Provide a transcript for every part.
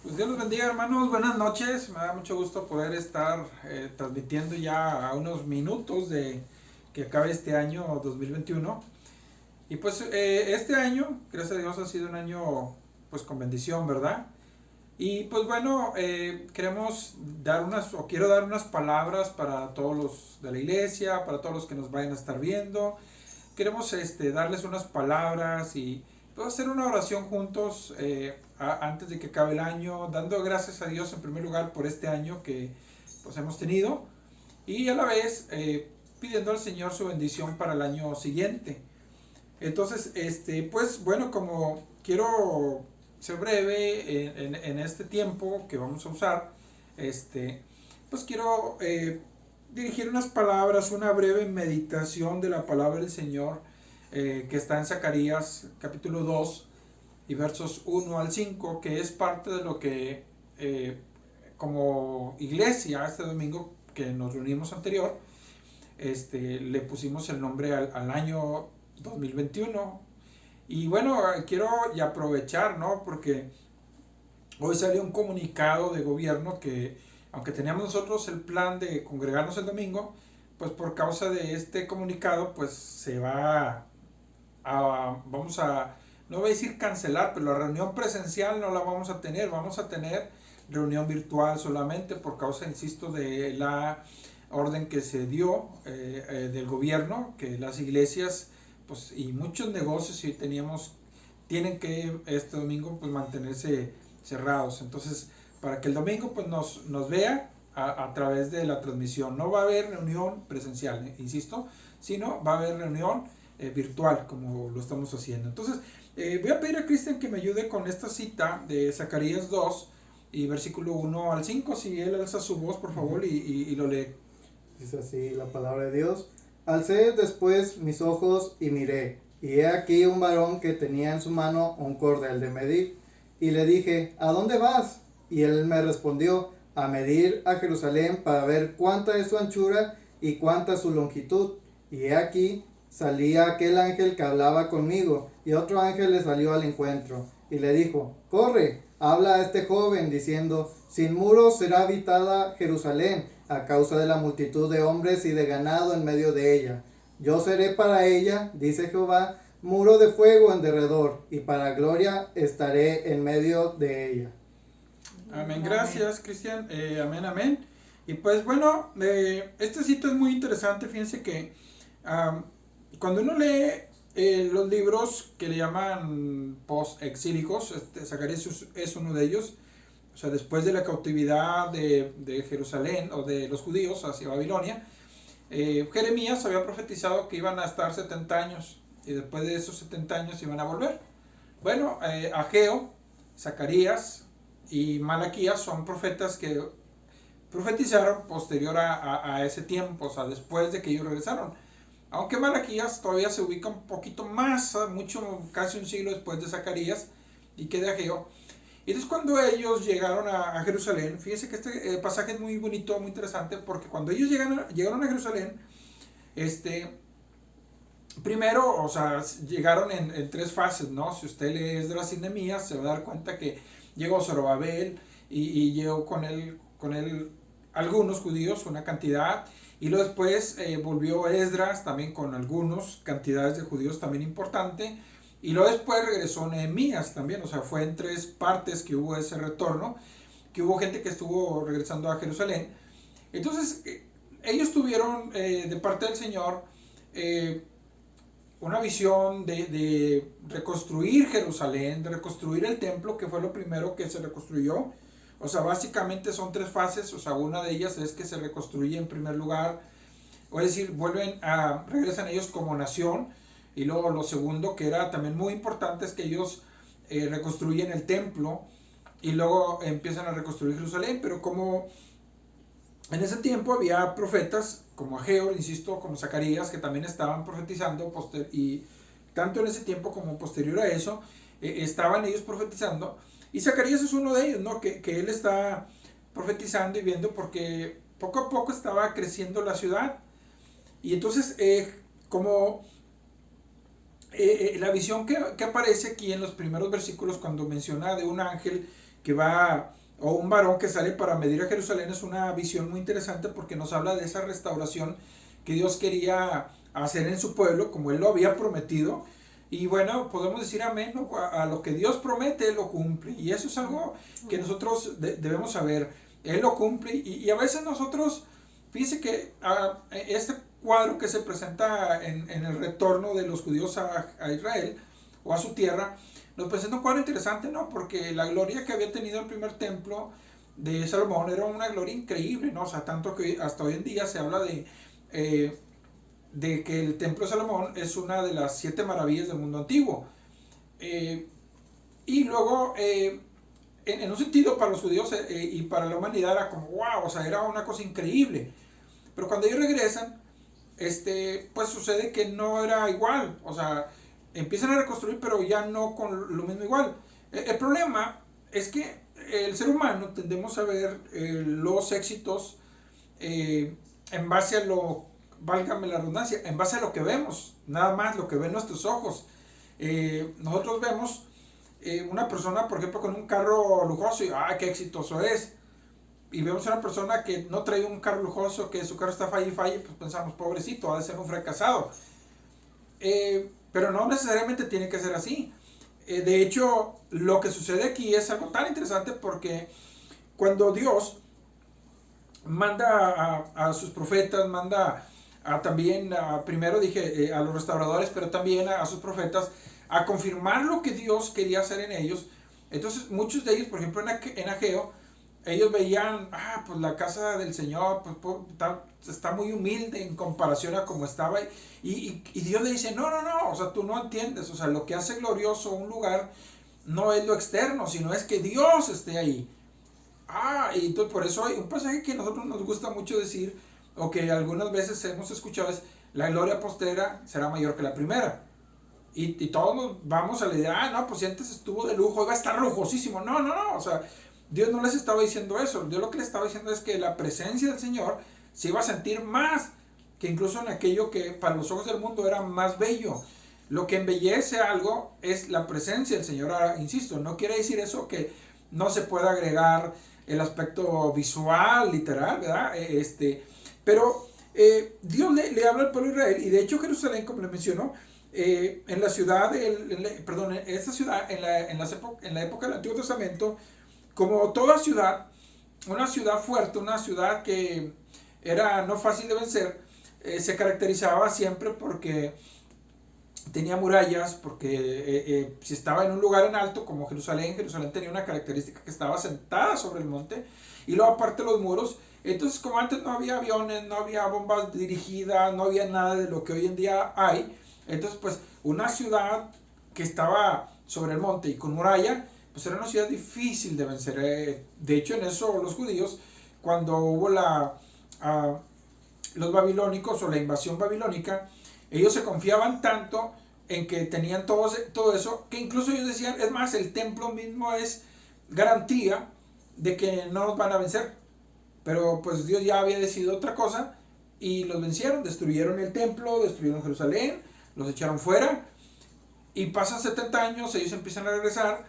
Pues Dios los bendiga, hermanos, buenas noches. Me da mucho gusto poder estar transmitiendo ya a unos minutos de que acabe este año 2021. Y pues este año, gracias a Dios, ha sido un año pues con bendición, ¿verdad? Y pues bueno, queremos dar o quiero dar unas palabras para todos los de la iglesia, para todos los que nos vayan a estar viendo. Queremos darles unas palabras y pues, hacer una oración juntos antes de que acabe el año, dando gracias a Dios en primer lugar por este año que pues hemos tenido y a la vez pidiendo al Señor su bendición para el año siguiente. Entonces, pues bueno, como quiero ser breve en este tiempo que vamos a usar, pues quiero dirigir unas palabras, una breve meditación de la palabra del Señor que está en Zacarías capítulo 2 y versos 1 al 5, que es parte de lo que como iglesia este domingo que nos reunimos anterior, le pusimos el nombre al año 2021. Y bueno, quiero y aprovechar, ¿no? Porque hoy salió un comunicado de gobierno que, aunque teníamos nosotros el plan de congregarnos el domingo, pues por causa de este comunicado, pues se va vamos a, no voy a decir cancelar, pero la reunión presencial no la vamos a tener reunión virtual solamente por causa, insisto, de la orden que se dio del gobierno, que las iglesias pues, y muchos negocios tienen que este domingo pues, mantenerse cerrados. Entonces, para que el domingo pues, nos vea a través de la transmisión. No va a haber reunión presencial, insisto, sino va a haber reunión virtual, como lo estamos haciendo. Entonces, voy a pedir a Cristian que me ayude con esta cita de Zacarías 2 y versículo 1 al 5. Si él alza su voz, por favor, y lo lee. Dice así la palabra de Dios. Alcé después mis ojos y miré, y he aquí un varón que tenía en su mano un cordel de medir. Y le dije, ¿a dónde vas? Y él me respondió, a medir a Jerusalén para ver cuánta es su anchura y cuánta su longitud. Y he aquí salía aquel ángel que hablaba conmigo, y otro ángel le salió al encuentro, y le dijo, corre, habla a este joven, diciendo, sin muros será habitada Jerusalén, a causa de la multitud de hombres y de ganado en medio de ella. Yo seré para ella, dice Jehová, muro de fuego en derredor, y para gloria estaré en medio de ella. Amén, gracias Cristian, amén, amén. Y pues bueno, este sitio es muy interesante, fíjense que cuando uno lee los libros que le llaman post-exílicos, Zacarías es uno de ellos, o sea, después de la cautividad de Jerusalén o de los judíos hacia Babilonia, Jeremías había profetizado que iban a estar 70 años y después de esos 70 años iban a volver. Bueno, Ageo, Zacarías y Malaquías son profetas que profetizaron posterior a ese tiempo, o sea, después de que ellos regresaron. Aunque Malaquías todavía se ubica un poquito más, mucho, casi un siglo después de Zacarías y que de Ageo. Y entonces cuando ellos llegaron a Jerusalén, fíjense que este pasaje es muy bonito, muy interesante, porque cuando ellos llegaron a Jerusalén, primero, o sea, llegaron en tres fases, ¿no? Si usted lee Esdras y Nehemías, se va a dar cuenta que llegó Zorobabel y llegó con él algunos judíos, una cantidad, y luego después volvió Esdras también con algunos cantidades de judíos también importante, y luego después regresó Nehemías también, o sea, fue en tres partes que hubo ese retorno, que hubo gente que estuvo regresando a Jerusalén. Entonces, ellos tuvieron de parte del Señor una visión de reconstruir Jerusalén, de reconstruir el templo, que fue lo primero que se reconstruyó. O sea, básicamente son tres fases, o sea, una de ellas es que se reconstruye en primer lugar, o es decir, regresan ellos como nación, y luego lo segundo, que era también muy importante, es que ellos reconstruyen el templo, y luego empiezan a reconstruir Jerusalén, pero como en ese tiempo había profetas como Ageo, insisto, como Zacarías, que también estaban profetizando, y tanto en ese tiempo como posterior a eso, estaban ellos profetizando, y Zacarías es uno de ellos, ¿no? Que él está profetizando y viendo porque poco a poco estaba creciendo la ciudad, y entonces como la visión que aparece aquí en los primeros versículos cuando menciona de un ángel que va, o un varón que sale para medir a Jerusalén, es una visión muy interesante porque nos habla de esa restauración que Dios quería hacer en su pueblo, como Él lo había prometido. Y bueno, podemos decir amén, ¿no? A lo que Dios promete, Él lo cumple. Y eso es algo que nosotros debemos saber. Él lo cumple y a veces nosotros, fíjense que este cuadro que se presenta en el retorno de los judíos a Israel o a su tierra, nos presenta un cuadro interesante, ¿no? Porque la gloria que había tenido el primer templo de Salomón era una gloria increíble, ¿no? O sea, tanto que hasta hoy en día se habla de que el templo de Salomón es una de las 7 maravillas del mundo antiguo. Y luego, en un sentido, para los judíos y para la humanidad era como, wow, o sea, era una cosa increíble. Pero cuando ellos regresan, pues sucede que no era igual. O sea, empiezan a reconstruir, pero ya no con lo mismo igual. El problema es que el ser humano tendemos a ver los éxitos en base a lo, válgame la redundancia, en base a lo que vemos, nada más lo que ven nuestros ojos. Nosotros vemos una persona, por ejemplo, con un carro lujoso y ¡ah, qué exitoso es! Y vemos a una persona que no trae un carro lujoso, que su carro está falle y falle, pues pensamos, pobrecito, ha de ser un fracasado. Pero no necesariamente tiene que ser así. De hecho, lo que sucede aquí es algo tan interesante porque cuando Dios manda a sus profetas, manda también, primero dije, a los restauradores, pero también a sus profetas, a confirmar lo que Dios quería hacer en ellos. Entonces, muchos de ellos, por ejemplo, en Ageo, ellos veían, pues la casa del Señor pues, está muy humilde en comparación a como estaba. Y Dios le dice, no, o sea, tú no entiendes. O sea, lo que hace glorioso un lugar no es lo externo, sino es que Dios esté ahí. Y entonces por eso hay un pasaje que a nosotros nos gusta mucho decir, o que algunas veces hemos escuchado, es, la gloria postera será mayor que la primera. Y todos nos vamos a la idea, no, pues si antes estuvo de lujo, iba a estar lujosísimo. No, o sea, Dios no les estaba diciendo eso. Dios lo que les estaba diciendo es que la presencia del Señor se iba a sentir más que incluso en aquello que para los ojos del mundo era más bello. Lo que embellece algo es la presencia del Señor. Ahora, insisto, no quiere decir eso que no se pueda agregar el aspecto visual, literal, ¿verdad? Pero Dios le habla al pueblo de Israel, y de hecho Jerusalén, como le mencionó, en la ciudad, perdón, en esta ciudad, en la época del Antiguo Testamento, como toda ciudad, una ciudad fuerte, una ciudad que era no fácil de vencer, se caracterizaba siempre porque tenía murallas, porque si estaba en un lugar en alto como Jerusalén tenía una característica que estaba sentada sobre el monte, y luego aparte los muros. Entonces, como antes no había aviones, no había bombas dirigidas, no había nada de lo que hoy en día hay, entonces pues una ciudad que estaba sobre el monte y con muralla, pues era una ciudad difícil de vencer. De hecho, en eso los judíos, cuando hubo los babilónicos o la invasión babilónica, ellos se confiaban tanto en que tenían todo eso, que incluso ellos decían, es más, el templo mismo es garantía de que no nos van a vencer. Pero pues Dios ya había decidido otra cosa y los vencieron, destruyeron el templo, destruyeron Jerusalén, los echaron fuera, y pasan 70 años, ellos empiezan a regresar,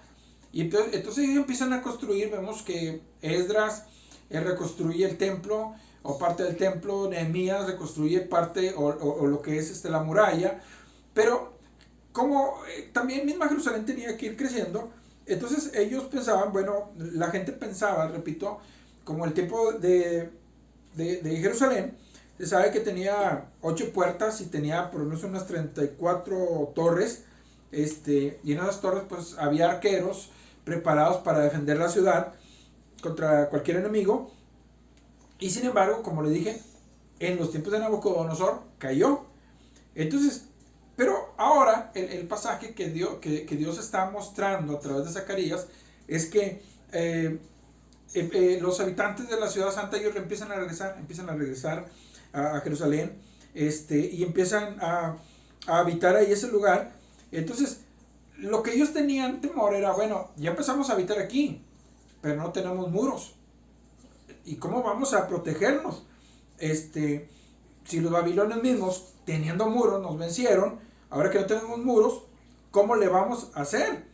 y entonces ellos empiezan a construir. Vemos que Esdras reconstruye el templo o parte del templo, Nehemías reconstruye parte o lo que es la muralla, pero como también misma Jerusalén tenía que ir creciendo, entonces ellos pensaban, bueno, la gente pensaba, repito, como el tiempo de Jerusalén, se sabe que tenía 8 puertas y tenía por lo menos unas 34 torres, y en esas torres pues había arqueros preparados para defender la ciudad contra cualquier enemigo. Y sin embargo, como le dije, en los tiempos de Nabucodonosor cayó. Entonces, pero ahora el pasaje que Dios está mostrando a través de Zacarías es que los habitantes de la ciudad santa, ellos empiezan a regresar a Jerusalén, y empiezan a habitar ahí ese lugar. Entonces, lo que ellos tenían temor era, bueno, ya empezamos a habitar aquí, pero no tenemos muros. ¿Y cómo vamos a protegernos? Si los babilonios mismos, teniendo muros, nos vencieron, ahora que no tenemos muros, ¿cómo le vamos a hacer?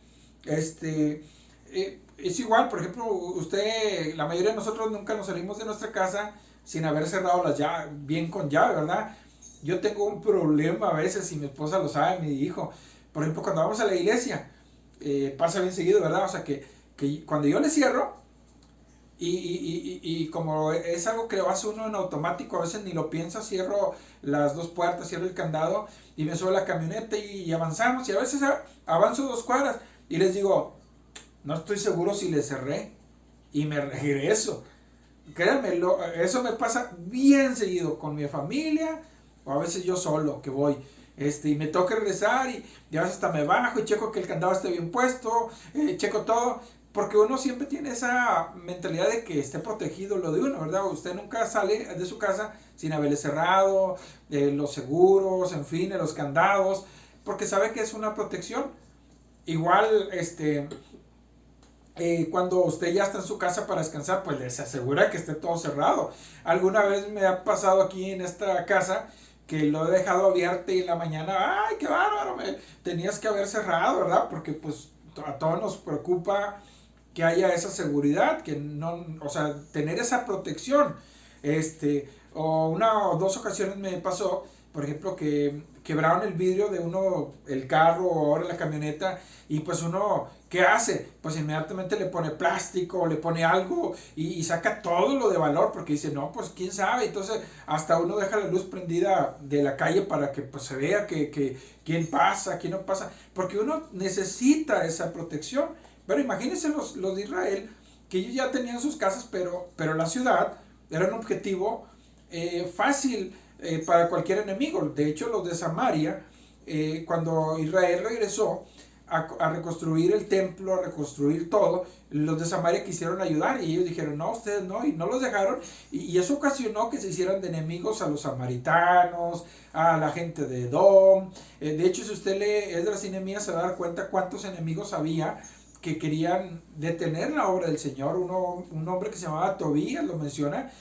es igual, por ejemplo, usted, la mayoría de nosotros nunca nos salimos de nuestra casa sin haber cerrado las llaves, bien con llave, ¿verdad? Yo tengo un problema a veces, y mi esposa lo sabe, mi hijo. Por ejemplo, cuando vamos a la iglesia, pasa bien seguido, ¿verdad? O sea, que cuando yo le cierro, y como es algo que lo hace uno en automático, a veces ni lo piensa, cierro las dos puertas, cierro el candado y me subo a la camioneta y avanzamos. Y a veces avanzo 2 cuadras y les digo, no estoy seguro si le cerré y me regreso. Créanme, eso me pasa bien seguido con mi familia o a veces yo solo que voy. Y me toca regresar y a veces hasta me bajo y checo que el candado esté bien puesto, checo todo, porque uno siempre tiene esa mentalidad de que esté protegido lo de uno, ¿verdad? Usted nunca sale de su casa sin haberle cerrado, los seguros, en fin, los candados, porque sabe que es una protección. Igual, cuando usted ya está en su casa para descansar, pues les asegura que esté todo cerrado. Alguna vez me ha pasado aquí en esta casa que lo he dejado abierto y en la mañana, ¡ay, qué bárbaro! Tenías que haber cerrado, ¿verdad? Porque pues a todos nos preocupa que haya esa seguridad, que no, o sea, tener esa protección. O una o dos ocasiones me pasó, por ejemplo, que quebraron el vidrio de uno, el carro o ahora la camioneta, y pues uno, ¿qué hace? Pues inmediatamente le pone plástico, le pone algo y saca todo lo de valor, porque dice, no, pues quién sabe. Entonces hasta uno deja la luz prendida de la calle para que pues se vea que quién pasa, quién no pasa, porque uno necesita esa protección. Pero imagínense los de Israel, que ellos ya tenían sus casas, pero la ciudad era un objetivo fácil para cualquier enemigo. De hecho, los de Samaria, cuando Israel regresó a reconstruir el templo, a reconstruir todo, los de Samaria quisieron ayudar y ellos dijeron, no, ustedes no, y no los dejaron, y eso ocasionó que se hicieran de enemigos a los samaritanos, a la gente de Edom. De hecho, si usted lee Esdras y Nehemías se va a dar cuenta cuántos enemigos había que querían detener la obra del Señor. Un hombre que se llamaba Tobías lo menciona,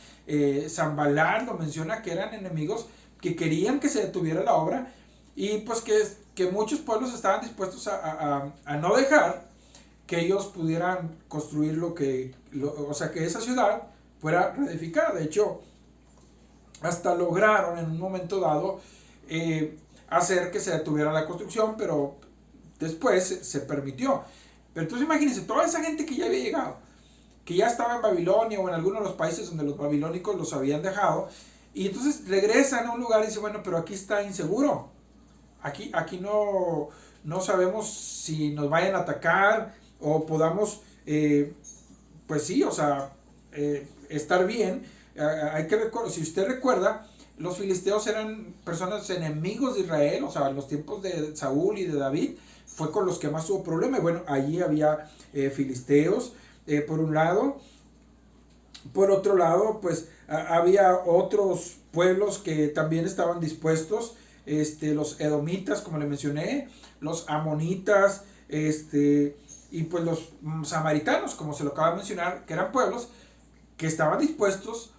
Zambalán lo menciona, que eran enemigos que querían que se detuviera la obra, y pues que muchos pueblos estaban dispuestos a no dejar que ellos pudieran construir o sea, que esa ciudad fuera reedificada. De hecho, hasta lograron en un momento dado hacer que se detuviera la construcción, pero después se permitió. Pero entonces imagínense, toda esa gente que ya había llegado, que ya estaba en Babilonia o en alguno de los países donde los babilónicos los habían dejado, y entonces regresan a un lugar y dicen, bueno, pero aquí está inseguro, aquí no sabemos si nos vayan a atacar o podamos, pues sí, o sea, estar bien. Hay que si usted recuerda, los filisteos eran personas enemigos de Israel, o sea, en los tiempos de Saúl y de David, fue con los que más tuvo problema. Y bueno, allí había filisteos, por un lado. Por otro lado, pues había otros pueblos que también estaban dispuestos, los edomitas, como le mencioné, los amonitas, y pues los samaritanos, como se lo acaba de mencionar, que eran pueblos que estaban dispuestos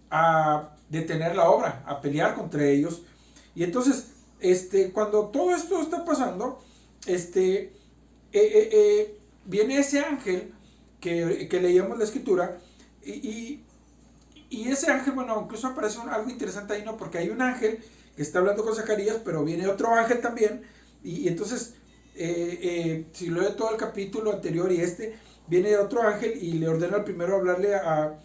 a detener la obra, a pelear contra ellos. Y entonces, cuando todo esto está pasando, viene ese ángel que leíamos la escritura, y ese ángel, bueno, incluso aparece algo interesante ahí, ¿no? Porque hay un ángel que está hablando con Zacarías, pero viene otro ángel también, y entonces, si lee todo el capítulo anterior y viene otro ángel y le ordena al primero hablarle a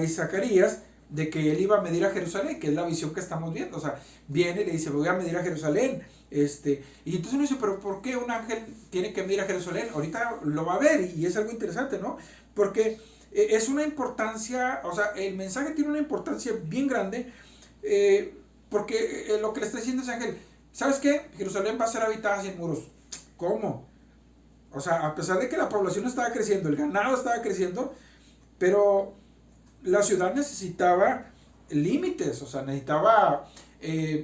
Zacarías de que él iba a medir a Jerusalén, que es la visión que estamos viendo. O sea, viene y le dice, voy a medir a Jerusalén. Y entonces uno dice, pero ¿por qué un ángel tiene que medir a Jerusalén? Ahorita lo va a ver, y es algo interesante, ¿no? Porque es una importancia, o sea, el mensaje tiene una importancia bien grande, porque lo que le está diciendo ese ángel, ¿sabes qué? Jerusalén va a ser habitada sin muros. ¿Cómo? O sea, a pesar de que la población estaba creciendo, el ganado estaba creciendo, pero la ciudad necesitaba límites, o sea, necesitaba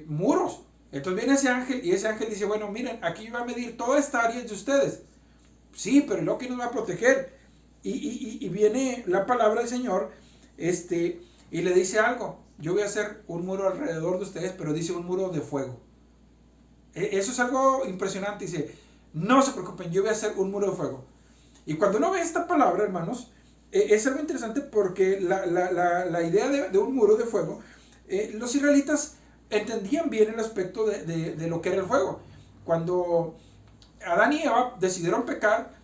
muros. Entonces viene ese ángel y ese ángel dice, bueno, miren, aquí va a medir toda esta área de ustedes. Sí, pero ¿lo que nos va a proteger? Y viene la palabra del Señor, y le dice algo. Yo voy a hacer un muro alrededor de ustedes, pero dice un muro de fuego. Eso es algo impresionante. Dice, no se preocupen, yo voy a hacer un muro de fuego. Y cuando uno ve esta palabra, hermanos, es algo interesante porque la idea de un muro de fuego, los israelitas entendían bien el aspecto de lo que era el fuego. Cuando Adán y Eva decidieron pecar,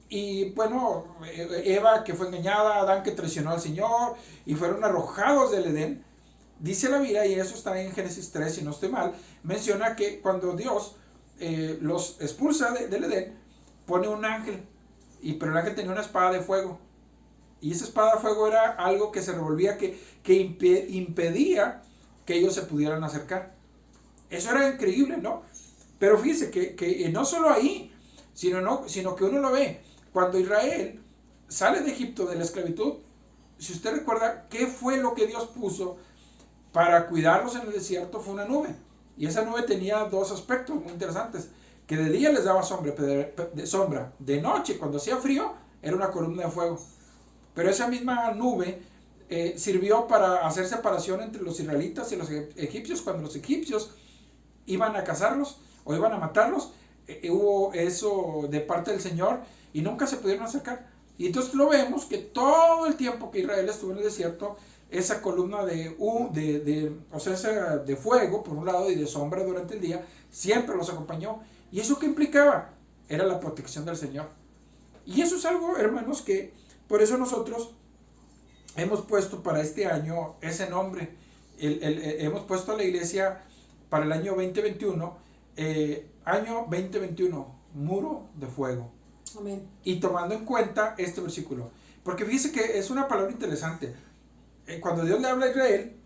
y bueno, Eva que fue engañada, Adán que traicionó al Señor y fueron arrojados del Edén, dice la Biblia, y eso está en Génesis 3, si no estoy mal, menciona que cuando Dios los expulsa del Edén, pone un ángel, pero el ángel tenía una espada de fuego. Y esa espada de fuego era algo que se revolvía, que impedía que ellos se pudieran acercar. Eso era increíble, ¿no? Pero fíjese que no solo ahí, sino que uno lo ve. Cuando Israel sale de Egipto, de la esclavitud, si usted recuerda, ¿qué fue lo que Dios puso para cuidarlos en el desierto? Fue una nube. Y esa nube tenía dos aspectos muy interesantes. Que de día les daba sombra, de noche, cuando hacía frío, era una columna de fuego. Pero esa misma nube sirvió para hacer separación entre los israelitas y los egipcios. Cuando los egipcios iban a cazarlos o iban a matarlos, hubo eso de parte del Señor y nunca se pudieron acercar. Y entonces lo vemos que todo el tiempo que Israel estuvo en el desierto, esa columna de fuego por un lado y de sombra durante el día siempre los acompañó. ¿Y eso qué implicaba? Era la protección del Señor. Y eso es algo, hermanos, que por eso nosotros hemos puesto para este año ese nombre. Hemos puesto a la iglesia para el año 2021, año 2021, muro de fuego. Amén. Y tomando en cuenta este versículo. Porque fíjese que es una palabra interesante. Cuando Dios le habla a Israel,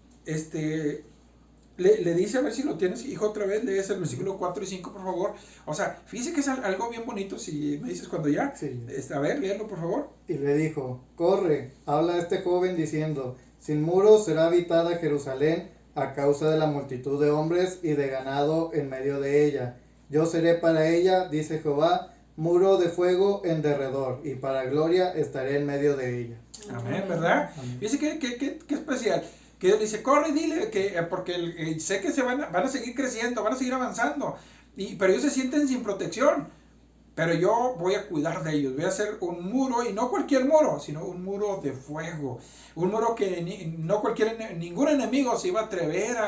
le dice, a ver si lo tienes, hijo, otra vez, lees el versículo 4 y 5, por favor. O sea, fíjese que es algo bien bonito, si me dices cuando ya. Sí. A ver, léelo, por favor. Y le dijo, corre, habla a este joven diciendo, sin muros será habitada Jerusalén a causa de la multitud de hombres y de ganado en medio de ella. Yo seré para ella, dice Jehová, muro de fuego en derredor, y para gloria estaré en medio de ella. Amén, ¿verdad? Amén. Fíjese que especial. Que Dios dice, corre, dile, porque sé que van a seguir creciendo, van a seguir avanzando, pero ellos se sienten sin protección. Pero yo voy a cuidar de ellos, voy a hacer un muro, y no cualquier muro, sino un muro de fuego. Un muro que ningún enemigo se iba a atrever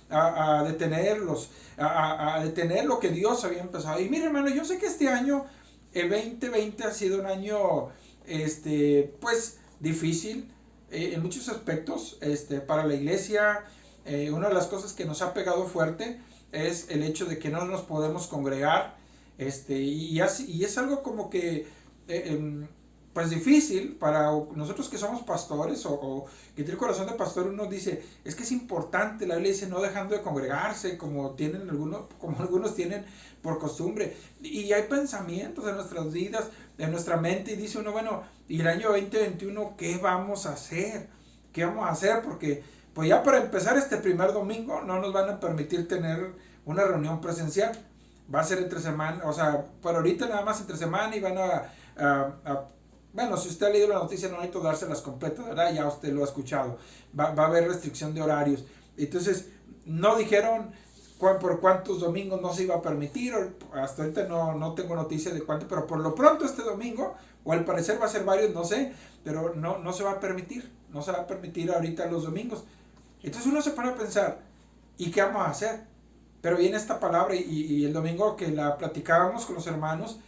a detenerlos, a detener lo que Dios había empezado. Y mire, hermano, yo sé que este año, el 2020, ha sido un año, pues, difícil en muchos aspectos para la iglesia. Una de las cosas que nos ha pegado fuerte es el hecho de que no nos podemos congregar. Y es algo como que pues difícil para nosotros que somos pastores o que tiene el corazón de pastor. Uno dice, es que es importante, la Biblia dice, no dejando de congregarse como algunos tienen por costumbre, y hay pensamientos en nuestras vidas, en nuestra mente, y dice uno, bueno, y el año 2021, ¿qué vamos a hacer? ¿Qué vamos a hacer? Porque pues ya para empezar este primer domingo no nos van a permitir tener una reunión presencial. Va a ser entre semana, o sea, por ahorita nada más entre semana, y van bueno, si usted ha leído la noticia, no necesito dárselas completas, ¿verdad? Ya usted lo ha escuchado. Va a haber restricción de horarios. Entonces, no dijeron por cuántos domingos no se iba a permitir. Hasta ahorita no tengo noticia de cuánto, pero por lo pronto este domingo, o al parecer va a ser varios, no sé, pero no se va a permitir. No se va a permitir ahorita los domingos. Entonces uno se pone a pensar, ¿y qué vamos a hacer? Pero viene esta palabra, y el domingo que la platicábamos con los hermanos,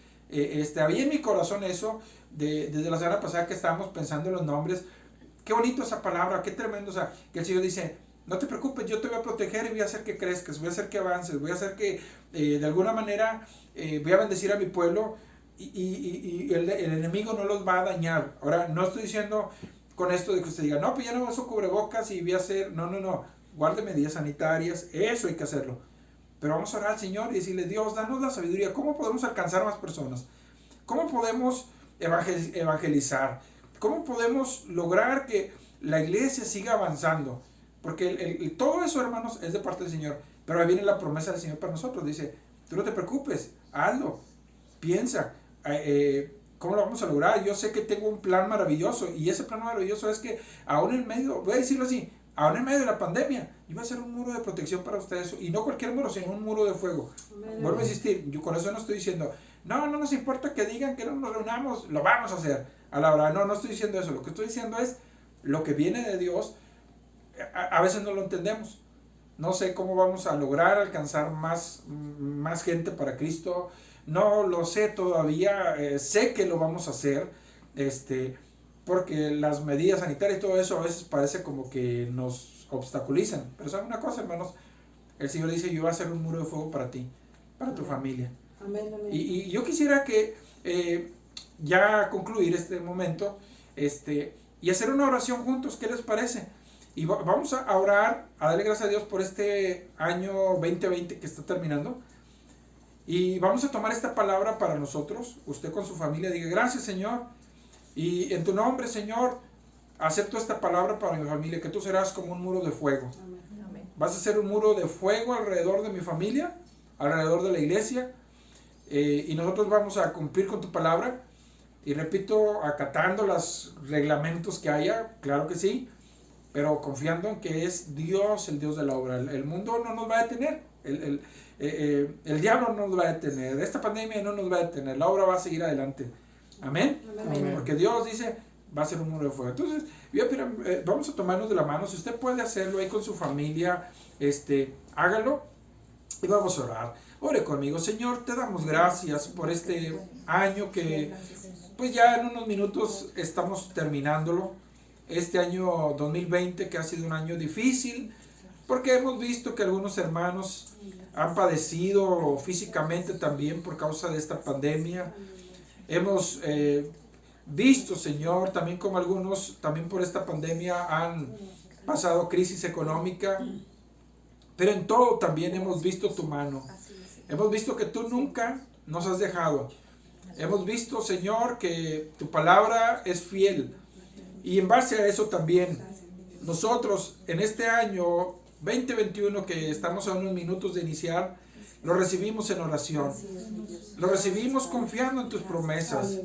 había en mi corazón eso, desde la semana pasada que estábamos pensando en los nombres. Qué bonito esa palabra, qué tremendo. O sea, que el Señor dice, no te preocupes, yo te voy a proteger y voy a hacer que crezcas, voy a hacer que avances, voy a hacer que de alguna manera voy a bendecir a mi pueblo, y el enemigo no los va a dañar. Ahora, no estoy diciendo con esto de que usted diga, no, pues ya no uso cubrebocas y voy a hacer, no, guarde medidas sanitarias, eso hay que hacerlo. Pero vamos a orar al Señor y decirle, Dios, danos la sabiduría. ¿Cómo podemos alcanzar a más personas? ¿Cómo podemos evangelizar? ¿Cómo podemos lograr que la iglesia siga avanzando? Porque todo eso, hermanos, es de parte del Señor. Pero ahí viene la promesa del Señor para nosotros. Dice, tú no te preocupes, hazlo, piensa. ¿Cómo lo vamos a lograr? Yo sé que tengo un plan maravilloso, y ese plan maravilloso es que aún en medio, voy a decirlo así, aún en medio de la pandemia, yo voy a hacer un muro de protección para ustedes, y no cualquier muro, sino un muro de fuego. Amén. Vuelvo a insistir, yo con eso no estoy diciendo, no nos importa que digan que no nos reunamos, lo vamos a hacer a la hora. No estoy diciendo eso. Lo que estoy diciendo es lo que viene de Dios. A veces no lo entendemos. No sé cómo vamos a lograr alcanzar más gente para Cristo. No lo sé todavía. Sé que lo vamos a hacer. Porque las medidas sanitarias y todo eso a veces parece como que nos obstaculizan. Pero ¿saben una cosa, hermanos? El Señor dice, yo voy a hacer un muro de fuego para ti, para tu familia. Amén, amén. Y yo quisiera que ya concluir este momento y hacer una oración juntos. ¿Qué les parece? Y vamos a orar, a darle gracias a Dios por este año 2020 que está terminando. Y vamos a tomar esta palabra para nosotros. Usted con su familia diga, gracias, Señor. Y en tu nombre, Señor, acepto esta palabra para mi familia, que tú serás como un muro de fuego. Amén. Vas a ser un muro de fuego alrededor de mi familia, alrededor de la iglesia. Y nosotros vamos a cumplir con tu palabra. Y repito, acatando los reglamentos que haya, claro que sí, pero confiando en que es Dios el Dios de la obra. El mundo no nos va a detener, el diablo no nos va a detener, esta pandemia no nos va a detener, la obra va a seguir adelante. Amén. Amén. Porque Dios dice, va a ser un muro de fuego. Entonces, vamos a tomarnos de la mano. Si usted puede hacerlo ahí con su familia, hágalo y vamos a orar. Ore conmigo. Señor, te damos gracias por este año que pues ya en unos minutos estamos terminándolo. Este año 2020 que ha sido un año difícil porque hemos visto que algunos hermanos han padecido físicamente también por causa de esta pandemia. Hemos visto, Señor, también como algunos también por esta pandemia han pasado crisis económica, pero en todo también hemos visto tu mano. Hemos visto que tú nunca nos has dejado. Hemos visto, Señor, que tu palabra es fiel. Y en base a eso también, nosotros en este año 2021 que estamos a unos minutos de iniciar, lo recibimos en oración. Lo recibimos confiando en tus promesas.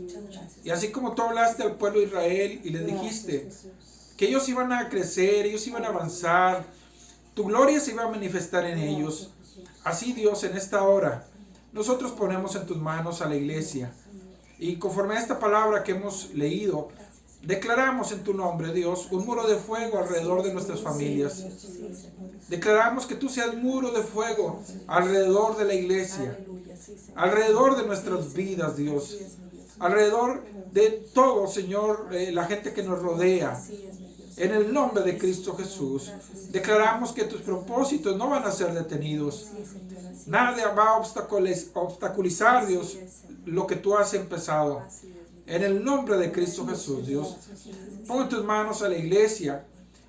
Y así como tú hablaste al pueblo de Israel y le dijiste que ellos iban a crecer, ellos iban a avanzar, tu gloria se iba a manifestar en ellos. Así, Dios, en esta hora, nosotros ponemos en tus manos a la iglesia. Y conforme a esta palabra que hemos leído, declaramos en tu nombre, Dios, un muro de fuego alrededor de nuestras familias. Declaramos que tú seas muro de fuego alrededor de la iglesia, alrededor de nuestras vidas, Dios, alrededor de todo, Señor, la gente que nos rodea. En el nombre de Cristo Jesús, declaramos que tus propósitos no van a ser detenidos. Nada va a obstaculizar, Dios, lo que tú has empezado. En el nombre de Cristo Jesús, Dios, pon en tus manos a la iglesia.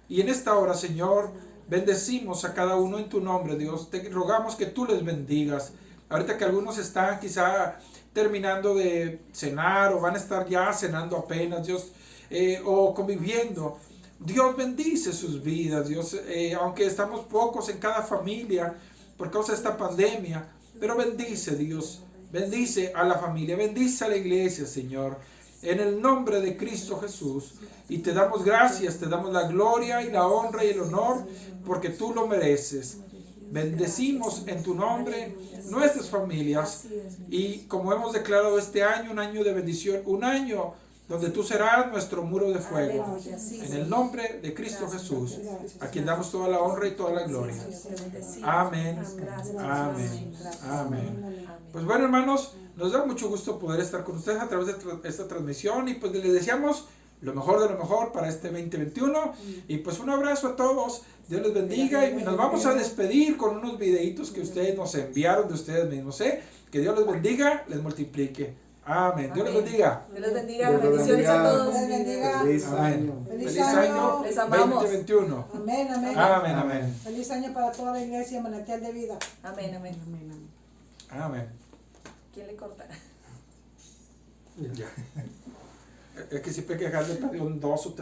Y en esta hora, Señor, bendecimos a cada uno en tu nombre, Dios. Te rogamos que tú les bendigas. Ahorita que algunos están quizá terminando de cenar o van a estar ya cenando apenas, Dios, o conviviendo. Dios bendice sus vidas, Dios, aunque estamos pocos en cada familia por causa de esta pandemia, pero bendice, Dios, bendice a la familia, bendice a la iglesia, Señor, en el nombre de Cristo Jesús. Y te damos gracias, te damos la gloria y la honra y el honor, porque tú lo mereces. Bendecimos en tu nombre nuestras familias, y como hemos declarado este año, un año de bendición, un año donde tú serás nuestro muro de fuego. En el nombre de Cristo Jesús, a quien damos toda la honra y toda la gloria. Amén. Amén. Amén. Pues bueno, hermanos, nos da mucho gusto poder estar con ustedes a través de esta transmisión, y pues les deseamos lo mejor de lo mejor para este 2021. Y pues un abrazo a todos. Dios les bendiga, y nos vamos a despedir con unos videitos que ustedes nos enviaron de ustedes mismos. Que Dios les bendiga, les multiplique. Amén. Dios les bendiga. Dios les bendiga. Bendiciones a todos. Feliz año. Feliz año Les amamos. 2021. Amén, amén. Amén, amén. Feliz año para toda la iglesia, manantial de vida. Amén, amén. Amén. ¿Quién le corta? Ya. Es que siempre hay que dejarle un 2 o 3